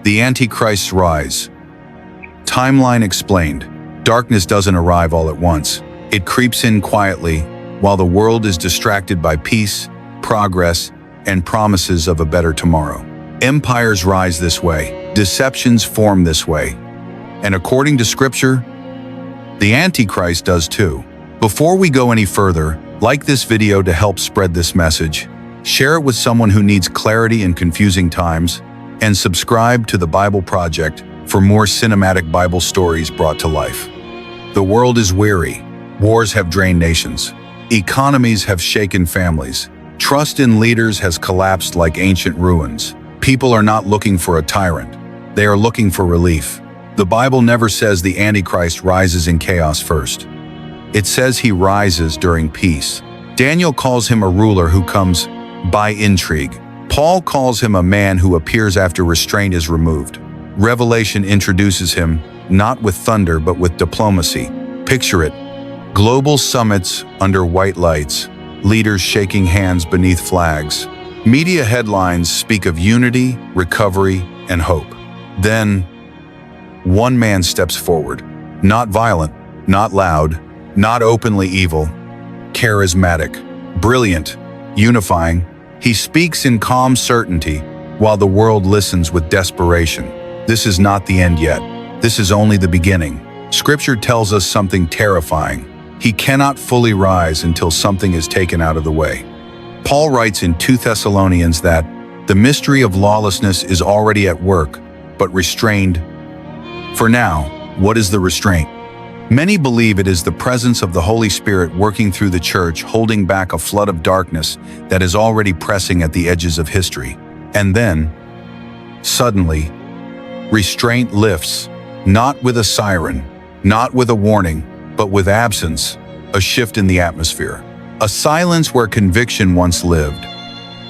The Antichrist's rise. Timeline explained. Darkness doesn't arrive all at once. It creeps in quietly while the world is distracted by peace, progress, and promises of a better tomorrow. Empires rise this way. Deceptions form this way. And according to Scripture, the Antichrist does too. Before we go any further, like this video to help spread this message, share it with someone who needs clarity in confusing times, and subscribe to the Bible Project for more cinematic Bible stories brought to life. The world is weary. Wars have drained nations. Economies have shaken families. Trust in leaders has collapsed like ancient ruins. People are not looking for a tyrant. They are looking for relief. The Bible never says the Antichrist rises in chaos first. It says he rises during peace. Daniel calls him a ruler who comes by intrigue. Paul calls him a man who appears after restraint is removed. Revelation introduces him not with thunder but with diplomacy. Picture it. Global summits under white lights, leaders shaking hands beneath flags. Media headlines speak of unity, recovery, and hope. Then, one man steps forward. Not violent, not loud, not openly evil. Charismatic, brilliant, unifying. He speaks in calm certainty while the world listens with desperation. This is not the end yet. This is only the beginning. Scripture tells us something terrifying. He cannot fully rise until something is taken out of the way. Paul writes in 2 Thessalonians that the mystery of lawlessness is already at work, but restrained. For now, what is the restraint? Many believe it is the presence of the Holy Spirit working through the church, holding back a flood of darkness that is already pressing at the edges of history. And then, suddenly, restraint lifts, not with a siren, not with a warning, but with absence, a shift in the atmosphere. A silence where conviction once lived.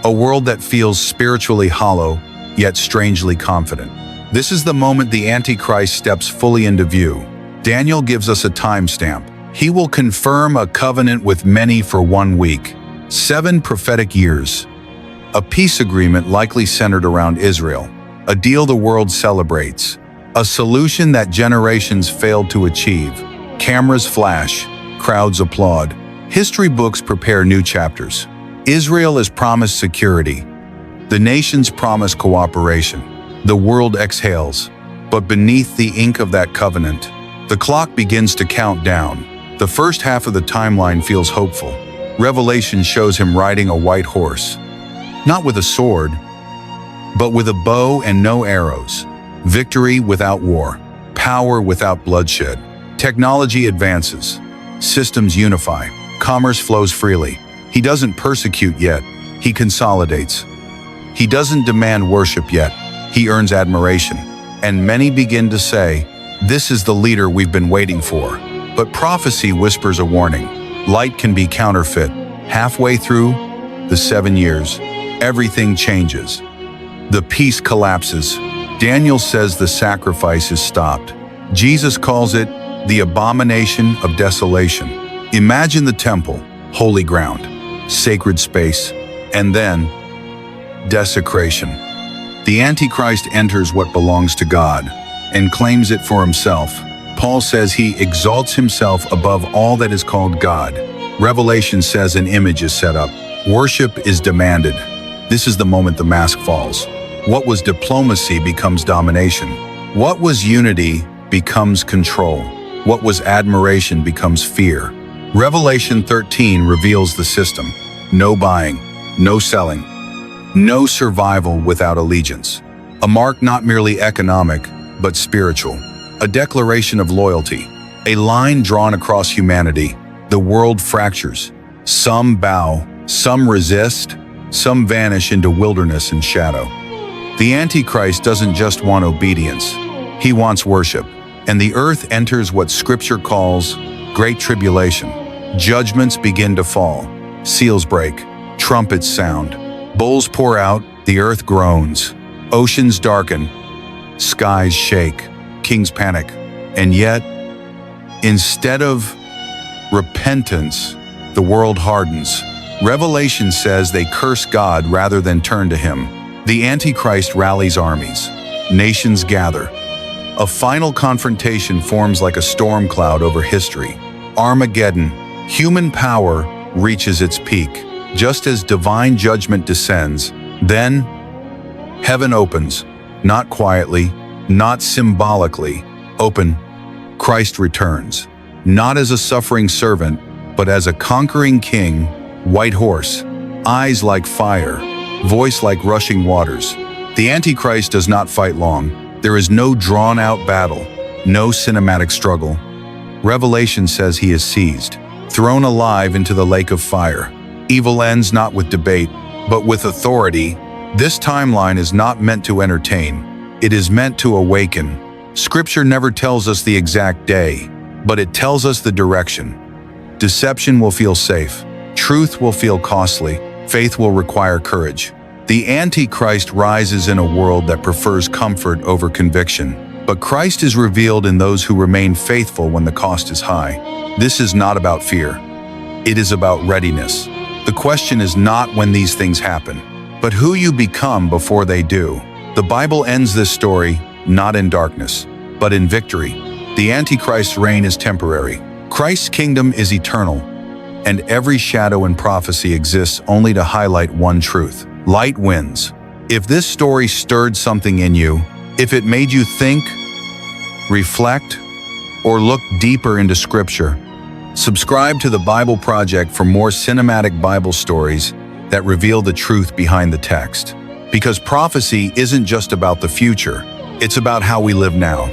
A world that feels spiritually hollow, yet strangely confident. This is the moment the Antichrist steps fully into view. Daniel gives us a timestamp. He will confirm a covenant with many for 1 week. 7 prophetic years. A peace agreement likely centered around Israel. A deal the world celebrates. A solution that generations failed to achieve. Cameras flash. Crowds applaud. History books prepare new chapters. Israel is promised security. The nations promise cooperation. The world exhales. But beneath the ink of that covenant, the clock begins to count down. The first half of the timeline feels hopeful. Revelation shows him riding a white horse. Not with a sword, but with a bow and no arrows. Victory without war. Power without bloodshed. Technology advances. Systems unify. Commerce flows freely. He doesn't persecute yet. He consolidates. He doesn't demand worship yet. He earns admiration. And many begin to say, "This is the leader we've been waiting for." But prophecy whispers a warning. Light can be counterfeit. Halfway through the 7 years, everything changes. The peace collapses. Daniel says the sacrifice is stopped. Jesus calls it the abomination of desolation. Imagine the temple, holy ground, sacred space, and then desecration. The Antichrist enters what belongs to God and claims it for himself. Paul says he exalts himself above all that is called God. Revelation says an image is set up. Worship is demanded. This is the moment the mask falls. What was diplomacy becomes domination. What was unity becomes control. What was admiration becomes fear. Revelation 13 reveals the system. No buying, no selling, no survival without allegiance. A mark not merely economic, but spiritual. A declaration of loyalty. A line drawn across humanity. The world fractures. Some bow, some resist, some vanish into wilderness and shadow. The Antichrist doesn't just want obedience. He wants worship. And the earth enters what Scripture calls Great Tribulation. Judgments begin to fall. Seals break. Trumpets sound. Bowls pour out. The earth groans. Oceans darken. Skies shake. Kings panic. And yet, instead of repentance, the world hardens. Revelation says they curse God rather than turn to him. The Antichrist rallies armies. nations gather. A final confrontation forms like a storm cloud over history. Armageddon, human power reaches its peak. Just as divine judgment descends, then heaven opens, not quietly, not symbolically, open. Christ returns, not as a suffering servant, but as a conquering king, white horse, eyes like fire, voice like rushing waters. The Antichrist does not fight long. There is no drawn-out battle, no cinematic struggle. Revelation says he is seized, thrown alive into the lake of fire. Evil ends not with debate, but with authority. This timeline is not meant to entertain. It is meant to awaken. Scripture never tells us the exact day, but it tells us the direction. Deception will feel safe. Truth will feel costly. Faith will require courage. The Antichrist rises in a world that prefers comfort over conviction. But Christ is revealed in those who remain faithful when the cost is high. This is not about fear. It is about readiness. The question is not when these things happen, but who you become before they do. The Bible ends this story not in darkness, but in victory. The Antichrist's reign is temporary. Christ's kingdom is eternal, and every shadow and prophecy exists only to highlight one truth. Light wins. If this story stirred something in you, if it made you think, reflect, or look deeper into Scripture, subscribe to the Bible Project for more cinematic Bible stories that reveal the truth behind the text. Because prophecy isn't just about the future, it's about how we live now.